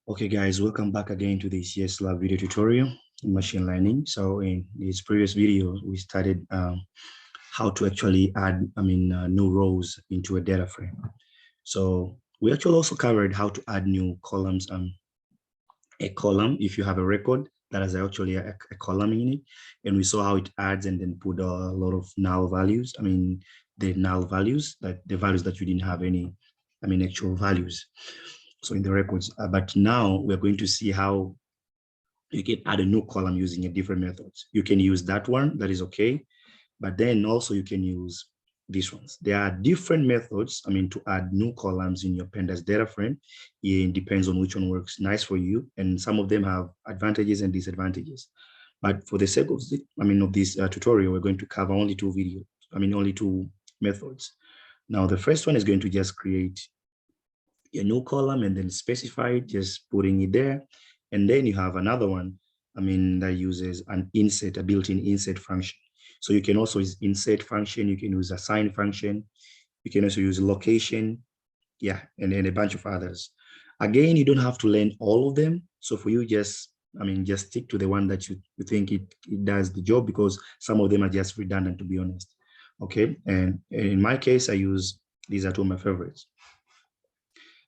Okay, guys, welcome back again to this YEESI103 video tutorial in machine learning. So in this previous video, we started how to actually add, new rows into a data frame. So we actually also covered how to add new columns, a column if you have a record that has actually a column in it. And we saw how it adds and then put a lot of null values. The null values, the values that you didn't have any, actual values. So in the records, but now we're going to see how you can add a new column using a different methods. You can use that one, that is okay. But then also you can use these ones. There are different methods, to add new columns in your pandas data frame. It depends on which one works nice for you. And some of them have advantages and disadvantages. But for the sake of, this tutorial, we're going to cover only two videos, only two methods. Now, the first one is going to just create a new column and then specify it, just putting it there. And then you have another one, that uses an insert, a built-in insert function. So you can also use insert function, you can use assign function, you can also use location, yeah, and then a bunch of others. Again, you don't have to learn all of them. So for you, just stick to the one that you think it does the job, because some of them are just redundant, to be honest. Okay, and in my case, these are two of my favorites.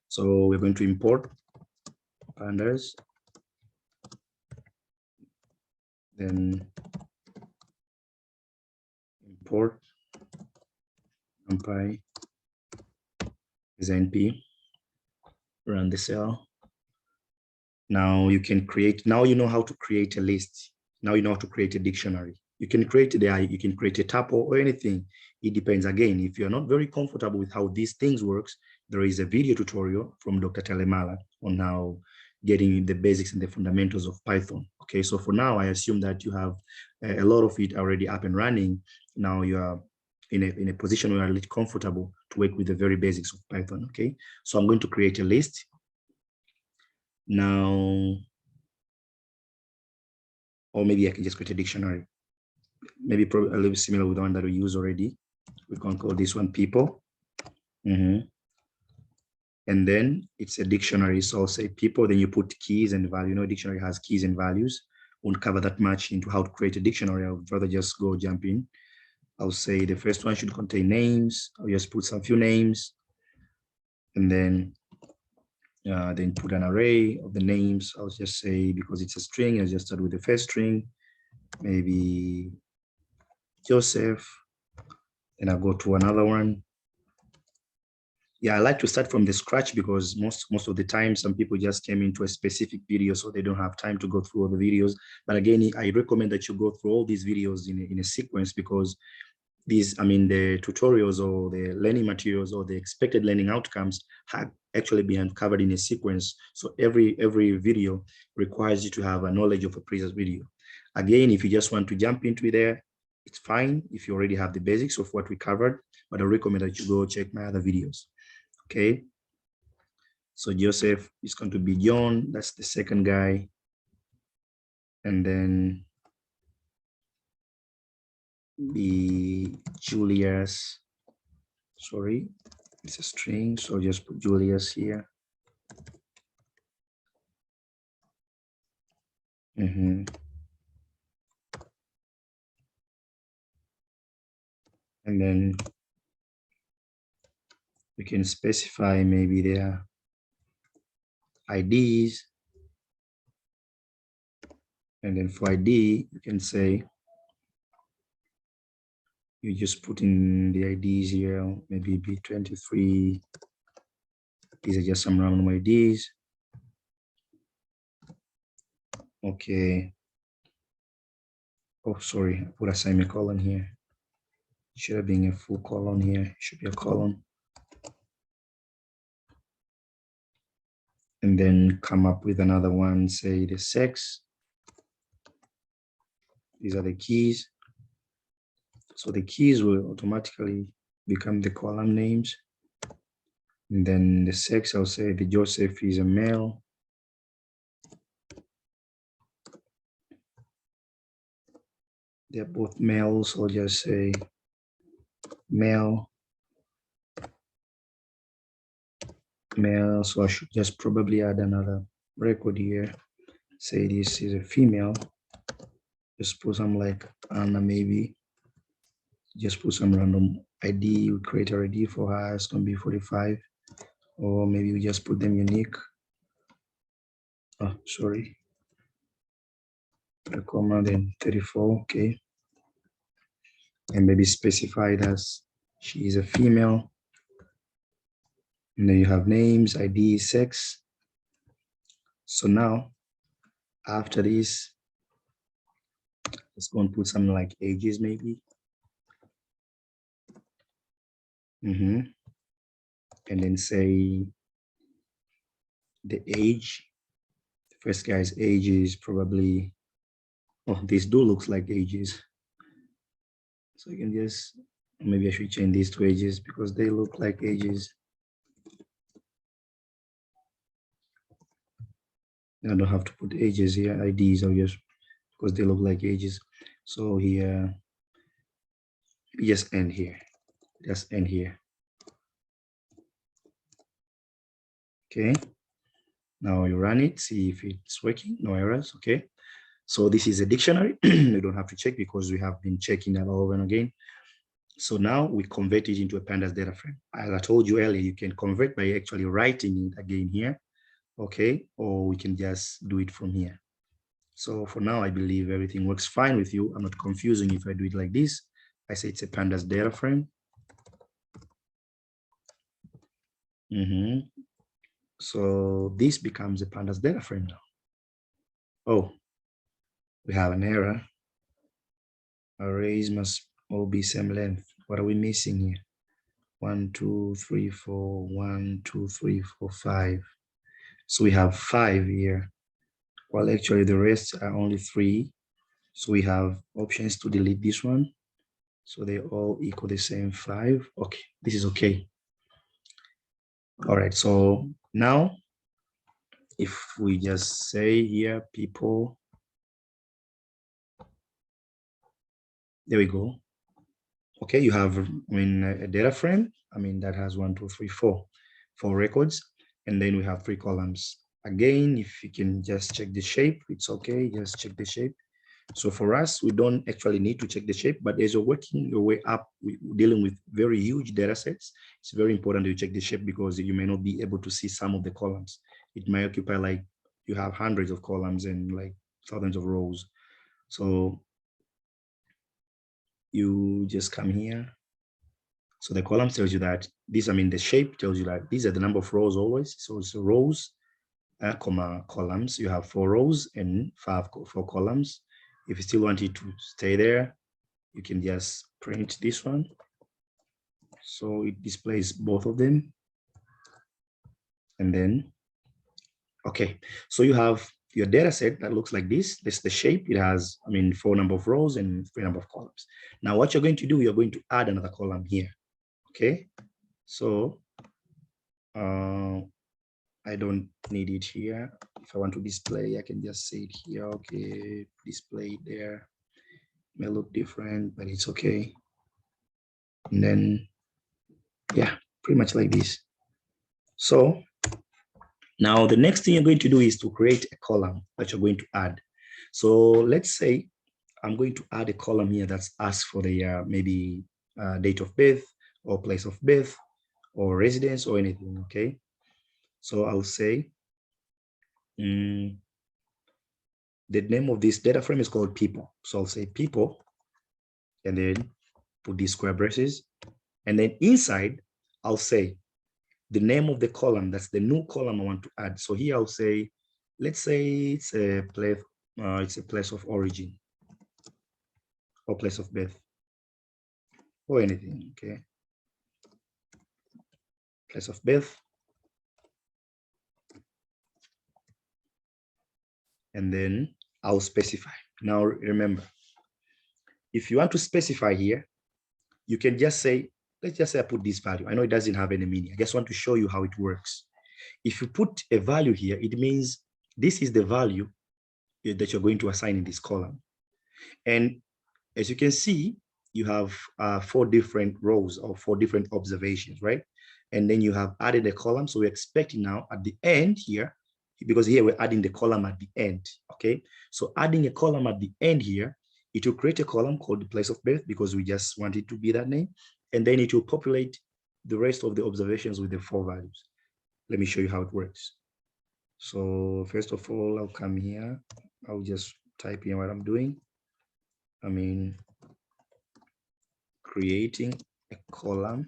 So we're going to import pandas, then import numpy is np, run the cell. Now you can create, now you know how to create a list. Now you know how to create a dictionary. You can create you can create a tuple or anything. It depends. Again, if you're not very comfortable with how these things works, there is a video tutorial from Dr. Telemala on how getting the basics and the fundamentals of Python. Okay, so for now, I assume that you have a lot of it already up and running. Now you are in a position where you're a little comfortable to work with the very basics of Python. Okay, so I'm going to create a list. Now, or maybe I can just create a dictionary. Maybe probably a little similar with the one that we use already. We can call this one people. And then it's a dictionary. So I'll say people, then you put keys and value. You know, dictionary has keys and values. Won't cover that much into how to create a dictionary. I would rather just go jump in. I'll say the first one should contain names. I'll just put some few names. And then put an array of the names. I'll just say, because it's a string, I'll just start with the first string, maybe Joseph. Then I'll go to another one. Yeah, I like to start from the scratch, because most of the time, some people just came into a specific video, so they don't have time to go through all the videos. But again, I recommend that you go through all these videos in a sequence, because these, the tutorials or the learning materials or the expected learning outcomes have actually been covered in a sequence. So every video requires you to have a knowledge of a previous video. Again, if you just want to jump into there, it's fine if you already have the basics of what we covered, but I recommend that you go check my other videos. Okay, so Joseph is going to be John, that's the second guy. And then be Julius, sorry, it's a string, so just put Julius here. And then you can specify maybe their IDs. And then for ID, you can say, you just put in the IDs here, maybe B23. These are just some random IDs. Okay. Oh, sorry, I put a semicolon here. Should have been a full colon here. Should be a colon. And then come up with another one, say the sex. These are the keys. So the keys will automatically become the column names. And then the sex, I'll say the Joseph is a male. They're both males, so I'll just say male. Male, so I should just probably add another record here. Say this is a female. Just put some like Anna, maybe. Just put some random ID. We create a ID for her. It's gonna be 45, or maybe we just put them unique. Oh, sorry. A comma, then 34. Okay. And maybe specify it as she is a female. And then you have names, ID, sex. So now, after this, let's go and put something like ages, maybe. And then say the age. The first guy's age is probably, oh, this do looks like ages. So you can just, maybe I should change these to ages because they look like ages. I don't have to put ages here, IDs, or just because they look like ages. So here, just end here. Just end here. Okay. Now you run it, see if it's working. No errors. Okay. So this is a dictionary. You don't have to check because we have been checking that over and again. So now we convert it into a pandas data frame. As I told you earlier, you can convert by actually writing it again here. Okay. Or we can just do it from here. So for now, I believe everything works fine with you. I'm not confusing if I do it like this. I say it's a pandas data frame. So this becomes a pandas data frame now. Oh, we have an error. Arrays must all be same length. What are we missing here? 1, 2, 3, 4, 1, 2, 3, 4, 5. So we have 5 here. Well, actually the rest are only 3. So we have options to delete this one. So they all equal the same 5. Okay, this is okay. All right, so now if we just say here people, there we go. Okay, you have a data frame, that has 1, 2, 3, 4 records, and then we have 3 columns. Again, if you can just check the shape, it's okay, just check the shape. So for us, we don't actually need to check the shape, but as you're working your way up, dealing with very huge data sets, it's very important to check the shape because you may not be able to see some of the columns. It might occupy, like, you have hundreds of columns and like thousands of rows. So you just come here. So the column tells you that this, the shape tells you that these are the number of rows always. So it's rows, comma, columns. You have 4 rows and 4 columns. If you still want it to stay there, you can just print this one. So it displays both of them. And then, okay, so you have your data set that looks like this. This is the shape. It has, 4 number of rows and 3 number of columns. Now what you're going to do, you're going to add another column here. Okay, so I don't need it here. If I want to display, I can just say it here. Okay, display it there. It may look different, but it's okay. And then, yeah, pretty much like this. So now the next thing you're going to do is to create a column that you're going to add. So let's say I'm going to add a column here that's asked for the maybe date of birth or place of birth or residence or anything, okay? So I'll say the name of this data frame is called people. So I'll say people and then put these square braces. And then inside, I'll say the name of the column. That's the new column I want to add. So here I'll say, let's say it's a place of origin or place of birth or anything, okay? Place of birth. And then I'll specify. Now remember, if you want to specify here, you can just say, let's just say I put this value. I know it doesn't have any meaning. I just want to show you how it works. If you put a value here, it means this is the value that you're going to assign in this column. And as you can see, you have 4 different rows or 4 different observations, right? And then you have added a column. So we're expecting now at the end here, because here we're adding the column at the end, okay? So adding a column at the end here, it will create a column called the place of birth because we just want it to be that name. And then it will populate the rest of the observations with the 4 values. Let me show you how it works. So first of all, I'll come here. I'll just type in what I'm doing. I mean, creating a column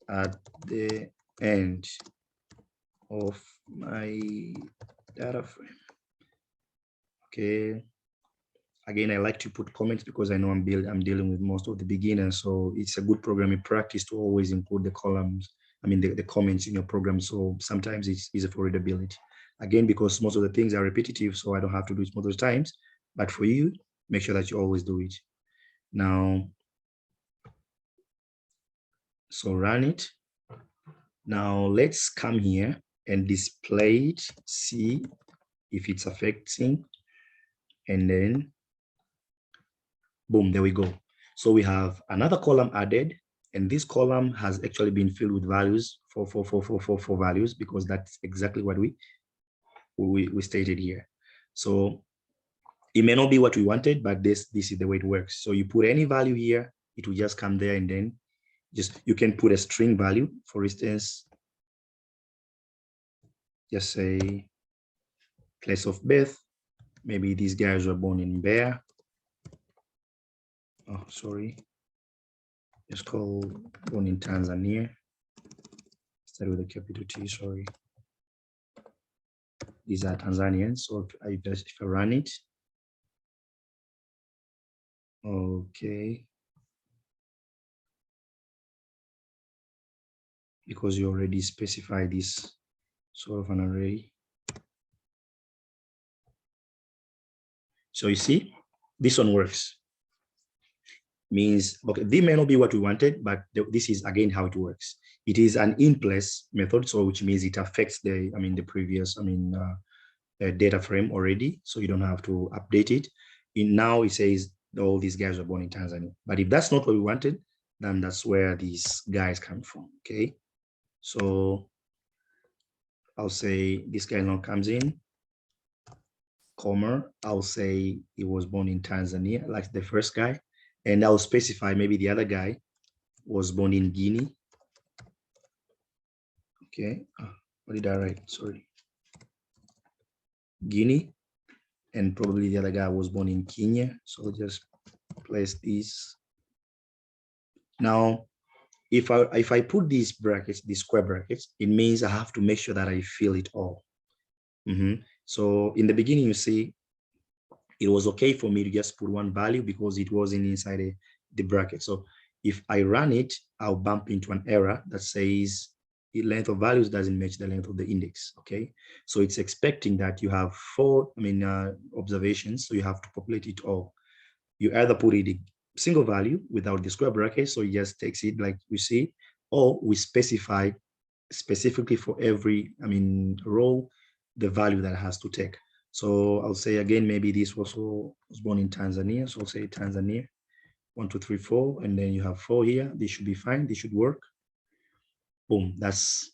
at the end of my data frame. Okay. Again, I like to put comments because I know I'm dealing with most of the beginners. So it's a good programming practice to always include the columns, the comments in your program. So sometimes it's easy for readability. Again, because most of the things are repetitive, so I don't have to do it multiple times. But for you, make sure that you always do it. Now, so run it. Now let's come here and display it, see if it's affecting, and then boom, there we go. So we have another column added, and this column has actually been filled with values for values, because that's exactly what we stated here. So it may not be what we wanted, but this is the way it works. So you put any value here, it will just come there, and then you can put a string value. For instance, just say place of birth. Maybe these guys were born in Bear. Oh, sorry. It's called born in Tanzania. Start with a capital T, sorry. These are Tanzanians. So if I run it, okay. Because you already specify this sort of an array. So you see, this one works. Means, okay, this may not be what we wanted, but this is again how it works. It is an in-place method, so which means it affects the, the previous, data frame already, so you don't have to update it. Now it says all these guys were born in Tanzania. But if that's not what we wanted, then that's where these guys come from, okay? So I'll say this guy now comes in, comma, I'll say he was born in Tanzania, like the first guy, and I'll specify maybe the other guy was born in Guinea. Okay, what did I write? Sorry. Guinea, and probably the other guy was born in Kenya. So I'll just place these. Now, if I put these brackets, these square brackets, it means I have to make sure that I fill it all. So in the beginning, you see, it was okay for me to just put one value because it wasn't inside the bracket. So if I run it, I'll bump into an error that says the length of values doesn't match the length of the index, okay? So it's expecting that you have 4 observations, so you have to populate it all. You either put it a single value without the square bracket, so it just takes it like we see, or we specify specifically for every row the value that it has to take. So I'll say again, maybe this was born in Tanzania, so I'll say Tanzania 1 2 3 4, and then you have 4 here. This should be fine, this should work. Boom, that's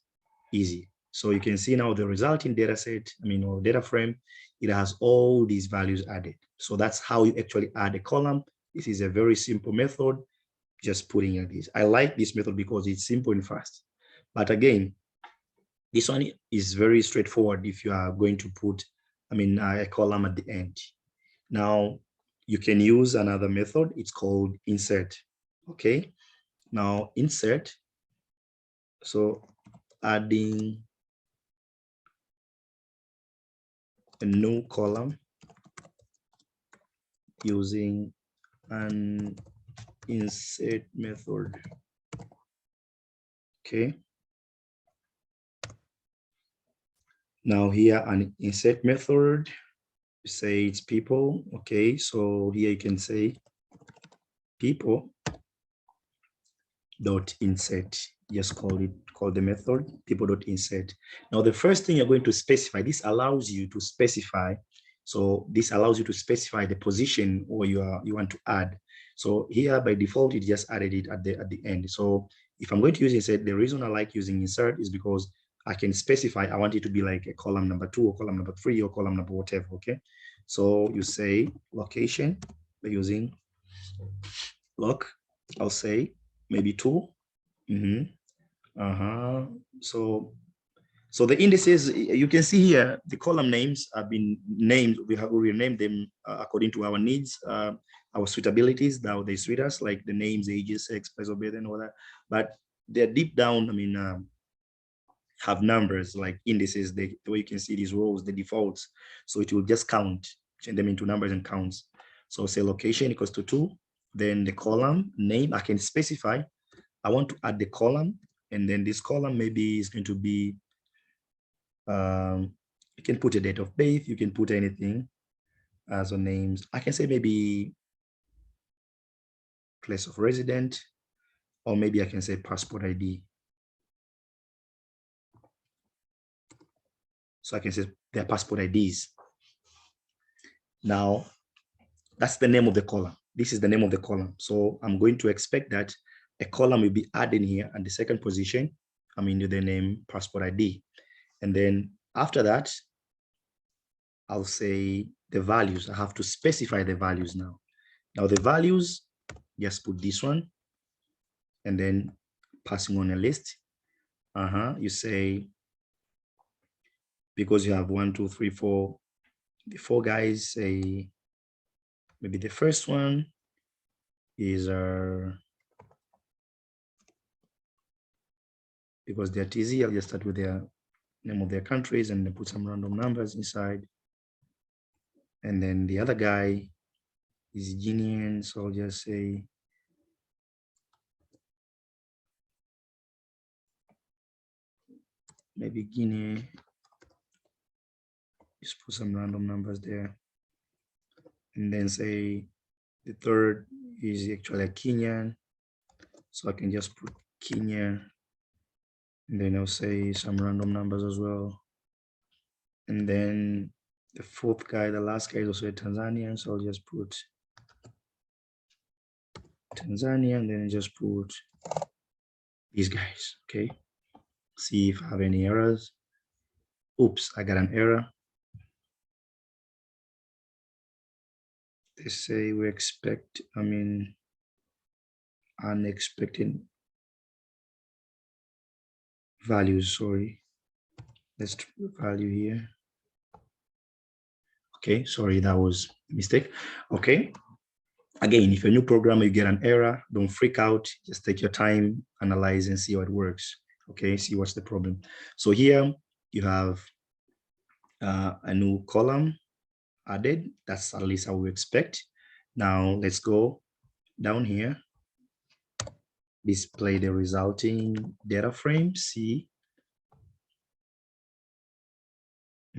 easy. So you can see now the resulting data set, or data frame, it has all these values added. So that's how you actually add a column. This is a very simple method, just putting in this. I like this method because it's simple and fast. But again, this one is very straightforward if you are going to put, a column at the end. Now, you can use another method. It's called insert, okay? Now, insert, so adding a new column using an insert method, okay? Now here, an insert method, say it's people, okay? So here you can say people dot insert. Just call the method people dot insert. Now the first thing you're going to specify, this allows you to specify. So this allows you to specify the position or you want to add. So here by default, it just added it at the end. So if I'm going to use insert, the reason I like using insert is because I can specify, I want it to be like a column number 2 or column number 3 or column number whatever, okay? So you say location by using loc, I'll say maybe 2. So the indices, you can see here, the column names have been named, we renamed them according to our needs, our suitabilities. Now they suit us, like the names, ages, sex, place of birth, and all that. But they're deep down, I mean, have numbers like indices, the way you can see these rows, the defaults. So it will just count, change them into numbers and counts. So say location equals to 2, then the column name, I can specify, I want to add the column, and then this column maybe is going to be, you can put a date of birth, you can put anything as a names. I can say maybe place of resident, or maybe I can say passport ID. So I can say their passport IDs. Now, that's the name of the column. This is the name of the column. So I'm going to expect that a column will be added here at the second position. I mean, the name passport ID. And then after that, I'll say the values. I have to specify the values now. Now the values, just put this one, and then passing on a list. You say, because you have 1, 2, 3, 4, the 4 guys, say maybe the first one is because they're TZ, I'll just start with their name of their countries and then put some random numbers inside. And then the other guy is Guinean, so I'll just say maybe Guinea. Just put some random numbers there. And then say the third is actually a Kenyan, so I can just put Kenya. And then I'll say some random numbers as well. And then the fourth guy, the last guy is also a Tanzanian, so I'll just put Tanzania, and then just put these guys, okay? See if I have any errors. Oops, I got an error. They say we expect, I mean, unexpected values, sorry. Let's put value here. Okay, sorry, that was a mistake. Okay, again, if you're a new programmer, you get an error, don't freak out, just take your time, analyze and see how it works. Okay, see what's the problem. So here you have a new column added. That's at least how we expect. Now let's go down here, display the resulting data frame, see.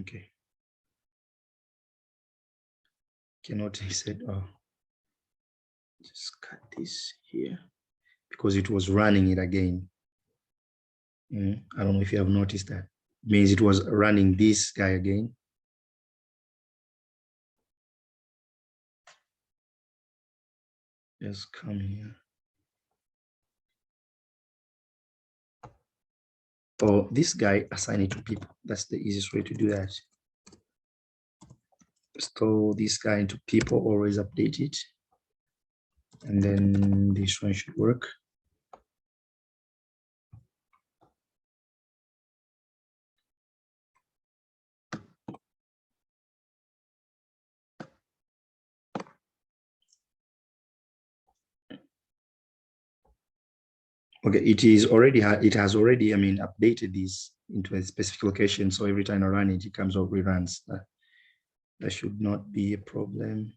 Okay. Cannot, he said, oh, just cut this here because it was running it again. I don't know if you have noticed that. It means it was running this guy again. Just come here. Or this guy, assign it to people. That's the easiest way to do that. Store this guy into people, always update it. And then this one should work. Okay, it has already, I mean, updated this into a specific location. So every time I run it, it comes up, reruns. That should not be a problem.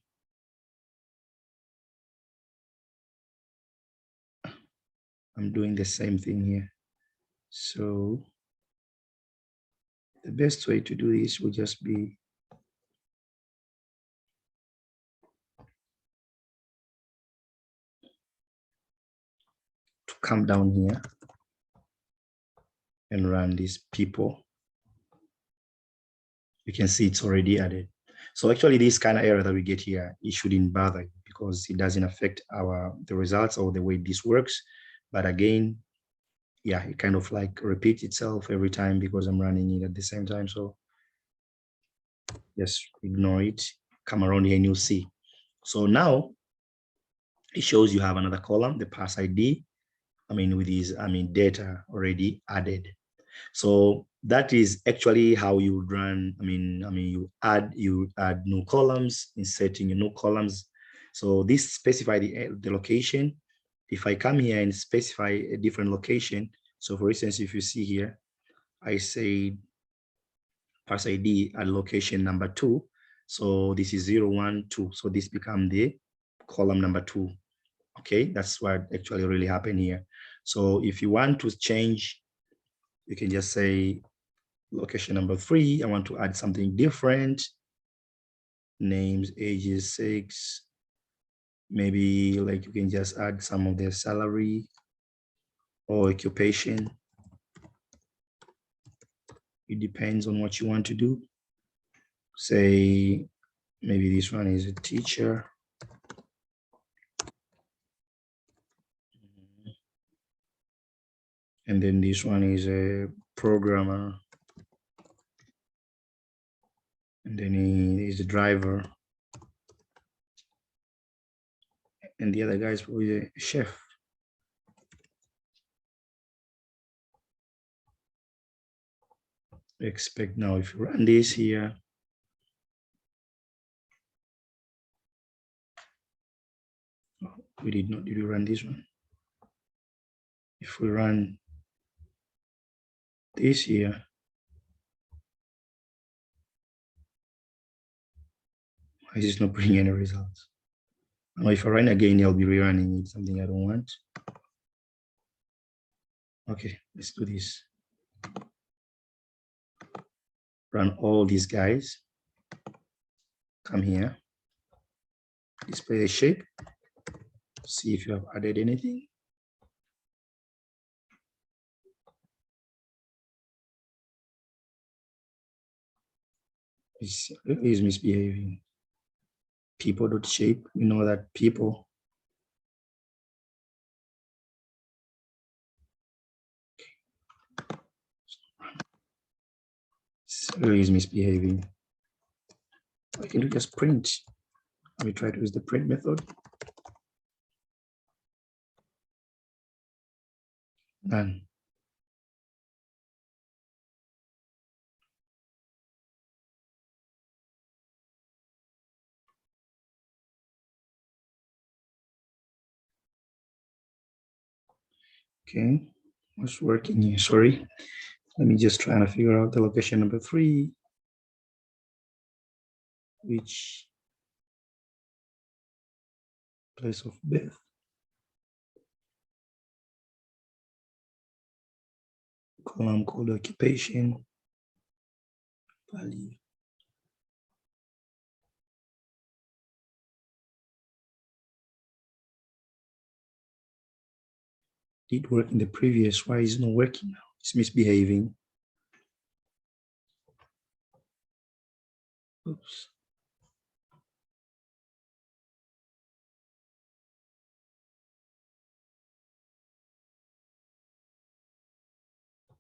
I'm doing the same thing here. So the best way to do this will just be to come down here and run these people. You can see it's already added. So actually this kind of error that we get here, it shouldn't bother you because it doesn't affect the results or the way this works. But again, yeah, it kind of like repeats itself every time because I'm running it at the same time. So just ignore it, come around here and you'll see. So now it shows you have another column, the pass ID, with this, data already added. So that is actually how you would run. You add new columns, inserting new columns. So this specify the location. If I come here and specify a different location, so for instance, if you see here, I say pass ID at location number 2. So this is 0, 1, 2. So this become the column number 2. Okay, that's what actually really happened here. So if you want to change, you can just say location number 3. I want to add something different. Names, ages, 6. Maybe like you can just add some of their salary or occupation. It depends on what you want to do. Say maybe this one is a teacher. And then this one is a programmer. And then he is a driver. And the other guy is probably a chef. Expect now if you run this here. We did not, did we run this one? If we run this here, why is this not bringing any results? Now if I run again, I'll be rerunning it, something I don't want. Okay, let's do this. Run all these guys. Come here. Display the shape. See if you have added anything. It is misbehaving. People.shape. We know that people. It is misbehaving. I can do just print. Let me try to use the print method. Done. Okay, what's working here? Sorry. Let me just try to figure out the location number 3, which place of birth. Column called occupation. Value. Did work in the previous. Why is it not working now? It's misbehaving. Oops.